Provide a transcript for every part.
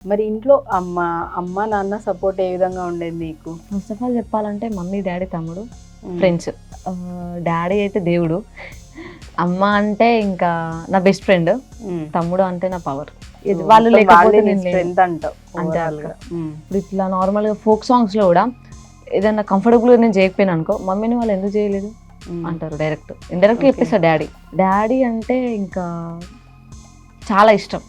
మరి ఇంట్లో అమ్మ నాన్న సపోర్ట్ ఏ విధంగా ఉండేది నీకు? ఫస్ట్ ఆఫ్ ఆల్ చెప్పాలంటే మమ్మీ డాడీ తమ్ముడు ఫ్రెండ్స్. డాడీ అయితే దేవుడు, అమ్మ అంటే ఇంకా నా బెస్ట్ ఫ్రెండ్, తమ్ముడు అంటే నా పవర్. వాళ్ళు లేకపోతే నేను స్ట్రెంత్ అంటావు అంతే అక్క. ఇప్పుడు ఇట్లా నార్మల్గా ఫోక్ సాంగ్స్ లో కూడా ఏదైనా కంఫర్టబుల్ నేను చేయకపోయినా అనుకో, మమ్మీని వాళ్ళు ఎందుకు చేయలేదు అంటారు డైరెక్ట్. ఇండైరెక్ట్ చెప్పేస్తారు డాడీ అంటే ఇంకా చాలా ఇష్టం.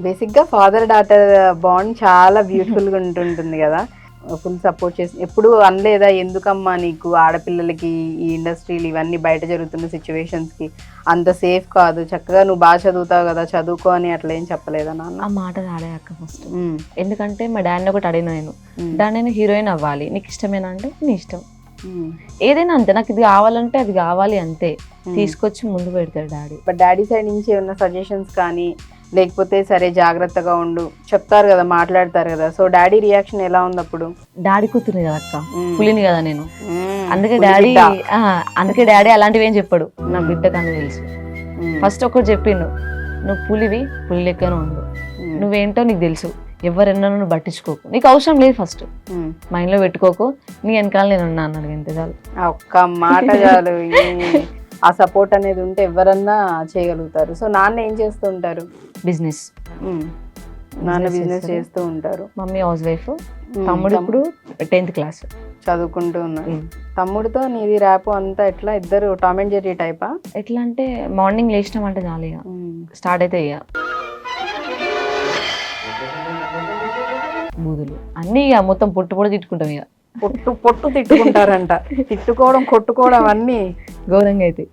బేసిక్ గా ఫాదర్ డాటర్ బాండ్ చాలా బ్యూటిఫుల్ గా ఉంటుంటుంది కదా. ఫుల్ సపోర్ట్ చేసి ఎప్పుడు అనలేదా ఎందుకమ్మా నీకు ఆడపిల్లలకి ఈ ఇండస్ట్రీలు ఇవన్నీ బయట జరుగుతున్న సిచ్యువేషన్స్ కి అంత సేఫ్ కాదు, చక్కగా నువ్వు బాగా చదువుతావు కదా చదువుకో అని అట్లా ఏం చెప్పలేదా నాన్న? ఆ మాట రాడే అక్క ఫస్ట్. ఎందుకంటే మా డాడీని ఒకటి అడిగిన నేను హీరోయిన్ అవ్వాలి, నీకు ఇష్టమేనా అంటే నీ ఇష్టం, ఏదైనా అంతే, నాకు ఇది కావాలంటే అది కావాలి అంతే, తీసుకొచ్చి ముందు పెడతాడు డాడీ. బట్ డాడీ సైడ్ నుంచి ఏమన్నా సజెషన్స్ కానీ లేకపోతే సరే జాగ్రత్తగా ఉండు చెప్తారు కదా, మాట్లాడతారు కదా, సో డాడీ రియాక్షన్ ఎలా ఉంది అప్పుడు? డాడీ కూతురు కదా అక్క, పులిని కదా నేను, అందుకే డాడీ అలాంటివి ఏం చెప్పాడు, నా బిడ్డ కానీ తెలుసు. ఫస్ట్ ఒకటి చెప్పిండు, నువ్వు పులి లెక్కనే ఉండు, నువ్వేంటో నీకు తెలుసు, ఎవరెన్నో నువ్వు పట్టించుకోకు, నీకు అవసరం లేదు, ఫస్ట్ మైండ్ లో పెట్టుకోకు, నీ వెనకాల నేను ఉన్నా అన్నాడు, ఎంత చాలు. ఒక్క మాట చాలు. ఆ సపోర్ట్ అనేది ఉంటే ఎవరన్నా చేయగలుగుతారు. సో నాన్న ఏం చేస్తూ ఉంటారు? బిజినెస్. నాన్న బిజినెస్ చేస్తూ ఉంటారు, మమ్మీ హౌస్ వైఫ్. తమ్ముడు ఇప్పుడు 10th క్లాస్ చదువుకుంటూ ఉన్నారు. తమ్ముడితో నీది ర్యాప్ అంతా ఎట్లా? ఇద్దరు టామ్ అండ్ జెర్రీ టైపా? ఎట్లా అంటే మార్నింగ్ లేచినాం అంటే చాలు ఇక స్టార్ట్ అయితే ఇక బూదులు అన్నీ ఇక మొత్తం పొట్టు తిట్టుకుంటాం, ఇక పొట్టు తిట్టుకుంటారంట. తిట్టుకోవడం కొట్టుకోవడం అన్ని ఘోరంగా అయితే.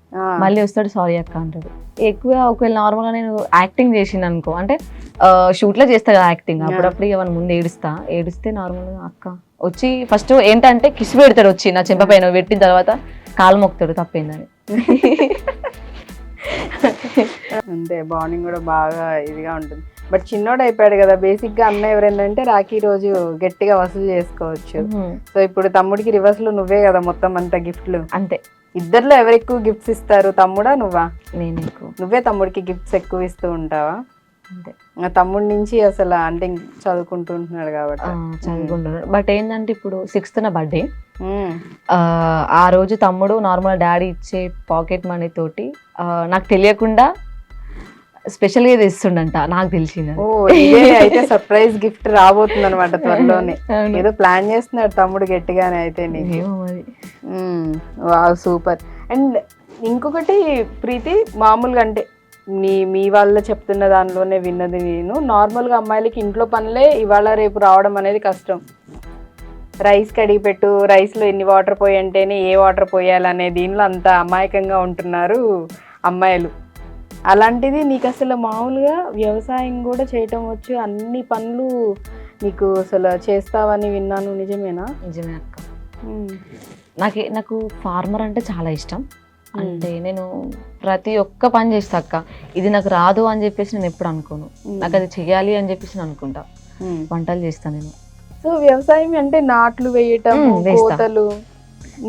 మళ్ళీ వస్తాడు సారీ అక్క అంటాడు. ఎక్కువ ఒకవేళ నార్మల్గా నేను యాక్టింగ్ చేసిన అనుకో, అంటే షూట్ లో చేస్తా కదా యాక్టింగ్, అప్పుడప్పుడు ఇక ముందు ఏడిస్తే నార్మల్గా అక్క వచ్చి ఫస్ట్ ఏంటంటే కిస్ పెడతాడు, వచ్చి నా చెంప పైన పెట్టిన తర్వాత కాలు మొక్కుతాడు తప్పేందని. అంతే, బాండింగ్ కూడా బాగా ఇదిగా ఉంటుంది. బట్ చిన్నోడు అయిపోయాడు కదా, బేసిక్ గా అన్న ఎవరైందంటే రాఖీ రోజు గట్టిగా వసూలు చేసుకోవచ్చు. సో ఇప్పుడు తమ్ముడికి రివర్స్ లో నువ్వే కదా మొత్తం అంతా గిఫ్ట్లు. అంతే, ఇద్దర్లో ఎవరు ఎక్కువ గిఫ్ట్స్ ఇస్తారు, తమ్ముడా నువ్వా? నేను ఎక్కువ. నువ్వే తమ్ముడికి గిఫ్ట్స్ ఎక్కువ ఇస్తూ ఉంటావా? అంతే. తమ్ముడి నుంచి అసలు అంటే చదువుకుంటుంటున్నాడు కాబట్టి చదువుకుంటున్నాడు. బట్ ఏంటంటే ఇప్పుడు 6th నా బర్త్డే, ఆ రోజు తమ్ముడు నార్మల్ డాడీ ఇచ్చే పాకెట్ మనీ తోటి నాకు తెలియకుండా స్పెషల్ గా తెస్తుండంట, నాకు తెలిసింది. అయితే సర్ప్రైజ్ గిఫ్ట్ రాబోతుంది అనమాట త్వరలోనే. ఏదో ప్లాన్ చేస్తున్నాడు తమ్ముడు గట్టిగానే అయితే నీకు. సూపర్. అండ్ ఇంకొకటి ప్రీతి, మామూలుగా అంటే మీ వాళ్ళ చెప్తున్న దానిలోనే విన్నది నేను, నార్మల్గా అమ్మాయిలకి ఇంట్లో పనులే ఇవాళ రేపు రావడం అనేది కష్టం. రైస్ కడిగి పెట్టు, రైస్లో ఎన్ని వాటర్ పోయి అంటేనే ఏ వాటర్ పోయాలనే దీనిలో అంత అమాయకంగా ఉంటున్నారు అమ్మాయిలు. అలాంటిది నీకు అసలు మామూలుగా వ్యవసాయం కూడా చేయటం వచ్చు, అన్ని పనులు నీకు అసలు చేస్తావని విన్నాను, నిజమేనా? నిజమే అక్క. నాకు ఫార్మర్ అంటే చాలా ఇష్టం. అంటే నేను ప్రతి ఒక్క పని చేస్తా అక్క, ఇది నాకు రాదు అని చెప్పేసి నేను ఎప్పుడు అనుకోను, నాకు అది చెయ్యాలి అని చెప్పేసి నేను అనుకుంటా. వంటలు చేస్తాను నేను. సో వ్యవసాయం అంటే నాట్లు వేయటం, కోతలు.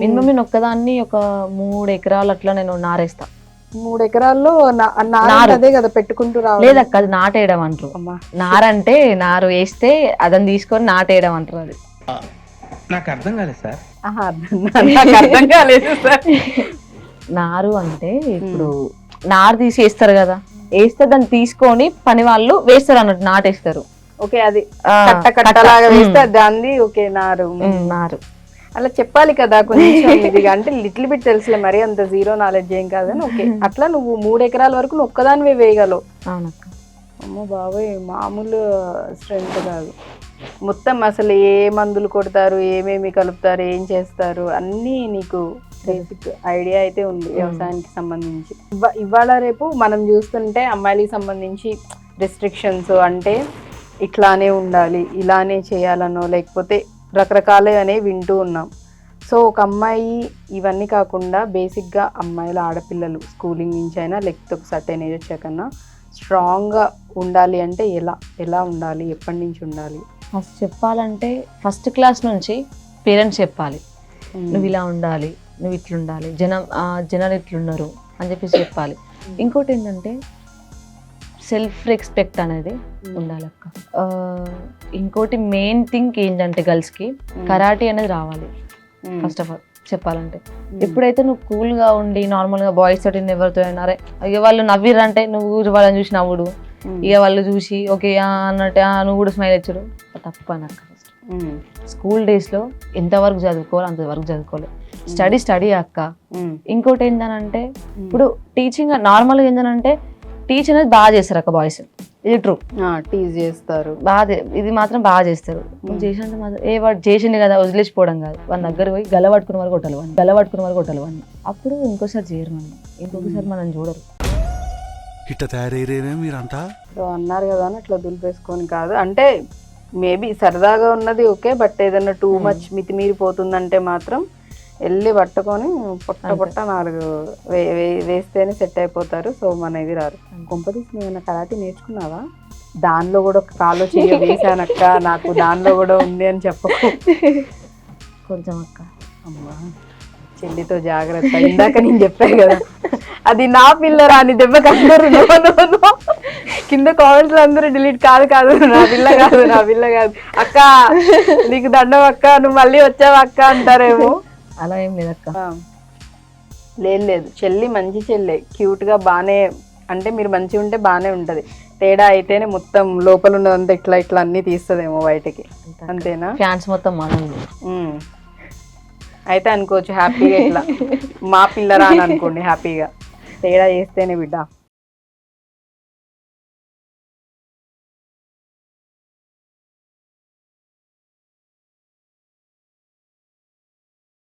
మినిమం నేను ఒక్కదాన్ని ఒక 3 ఎకరాలు అట్లా నేను నారేస్తా. 3 ఎకరాల్లో అదే కదా పెట్టుకుంటూ రావాలి? లేదక్క, అది నాటేయడం అంటారు. నారంటే నారు వేస్తే అదని తీసుకొని నాటేయడం అంటారు. అది నాకు అర్థం కాలేదు సార్. అర్థం కాలేదు సార్. నారు అంటే ఇప్పుడు నారు తీసి వేస్తారు కదా, వేస్తే దాన్ని తీసుకొని పని వాళ్ళు వేస్తారు అన్నట్టు, నాటేస్తారు. ఓకే, అది కట్టలాగా వేస్తే దాన్ని ఓకే నారు. అలా చెప్పాలి కదా కొంచెం ఇదిగా, అంటే లిటిల్ బిట్ తెలుసులే, మరి అంత జీరో నాలెడ్జ్ ఏం కాదని. ఓకే, అట్లా నువ్వు 3 ఎకరాల వరకు నువ్వు ఒక్కదానివే వేయగలవు. అవునక్క. అమ్మో బాబాయ్, మామూలు స్ట్రెంత్ కాదు. మొత్తం అసలు ఏ మందులు కొడతారు, ఏమేమి కలుపుతారు, ఏం చేస్తారు, అన్నీ నీకు బేసిక్ ఐడియా అయితే ఉంది వ్యవసాయానికి సంబంధించి. ఇవాళ రేపు మనం చూస్తుంటే అమ్మాయిలకి సంబంధించి రెస్ట్రిక్షన్స్, అంటే ఇట్లానే ఉండాలి, ఇలానే చేయాలనో లేకపోతే రకరకాలనే వింటూ ఉన్నాం. సో ఒక అమ్మాయి ఇవన్నీ కాకుండా బేసిక్గా అమ్మాయిలు, ఆడపిల్లలు స్కూలింగ్ నుంచి అయినా లేకపోతే ఒక సర్టెన్ ఏజ్ వచ్చాకన్నా స్ట్రాంగ్గా ఉండాలి అంటే ఎలా ఉండాలి, ఎప్పటి నుంచి ఉండాలి? ఫస్ట్ చెప్పాలంటే ఫస్ట్ క్లాస్ నుంచి పేరెంట్స్ చెప్పాలి, నువ్వు ఇలా ఉండాలి, నువ్వు ఇట్లుండాలి, జనాలు ఇట్లున్నారు అని చెప్పేసి చెప్పాలి. ఇంకోటి ఏంటంటే సెల్ఫ్ రెస్పెక్ట్ అనేది ఉండాలి అక్క. ఇంకోటి మెయిన్ థింగ్ ఏంటంటే గర్ల్స్కి కరాటే అనేది రావాలి ఫస్ట్ ఆఫ్ ఆల్ చెప్పాలంటే. ఎప్పుడైతే నువ్వు కూల్గా ఉండి నార్మల్గా బాయ్స్ తోటి ఎవరితో అయినారే ఇక వాళ్ళు నవ్విరంటే నువ్వు వాళ్ళని చూసి నవ్వుడు, ఇక వాళ్ళు చూసి ఓకే అన్నట్టు నువ్వు కూడా స్మైల్ ఇచ్చడు తప్పు అని అక్క. ఫస్ట్ స్కూల్ డేస్లో ఎంతవరకు చదువుకోవాలి అంతవరకు చదువుకోవాలి. స్టడీ అక్క. ఇంకోటి ఏంటనంటే ఇప్పుడు టీచింగ్ నార్మల్గా ఏంటంటే టీచ్ అనేది బాగా చేస్తారు అక్క బాయ్స్, ఇది ట్రూ. టీజ్ చేస్తారు బాగా, ఇది మాత్రం బాగా చేస్తారు. నువ్వు చేసినంత మాత్రం వాడు చేసింది కదా వదిలేసిపోవడం కాదు, వాళ్ళ దగ్గర పోయి గలవట్టుకున్న వరకు కొట్టాలి వాడిని. అప్పుడు ఇంకోసారి చేయరు మనం, ఇంకొకసారి మనం చూడరు. ఇట్ట తయారయ్యేనే మీరంతా అన్నారు కదా అని అట్లా దులిపేసుకొని కాదు అంటే మేబీ సరదాగా ఉన్నది ఓకే, బట్ ఏదన్నా టూ మచ్ మితిమీరిపోతుందంటే మాత్రం వెళ్ళి పట్టుకొని పొట్ట 4 వేస్తేనే సెట్ అయిపోతారు. సో మన ఇది రారు. కొంపదీసి నువ్వు కరాటే నేర్చుకున్నావా? దానిలో కూడా ఒక కాలో చెయ్యి వేసానక్క, నాకు దానిలో కూడా ఉంది అని చెప్పకు. కొంచెం అక్క. అమ్మా చెల్లితో జాగ్రత్త. ఇందాక నేను చెప్పాను కదా అది నా పిల్లరా అని దెబ్బకి అందరూ కింద కామెంట్స్ అందరూ డిలీట్ కాదు నా పిల్ల కాదు అక్క నీకు దండం అక్క, నువ్వు మళ్ళీ వచ్చావు అక్క అంటారేమో. అలా ఏం లేదక్క. లేదు చెల్లి మంచి చెల్లి, క్యూట్ గా బానే, అంటే మీరు మంచిగా ఉంటే బానే ఉంటది. తేడా అయితేనే మొత్తం లోపల ఉన్నదంతా ఇట్లా అన్ని తీస్తుందేమో బయటకి. అంతేనా? ఫ్యాన్స్ మొత్తం మనం అయితే అనుకోవచ్చు హ్యాపీగా ఇట్లా మా పిల్లరా అని అనుకోండి హ్యాపీగా. తేడా చేస్తేనే బిడ్డ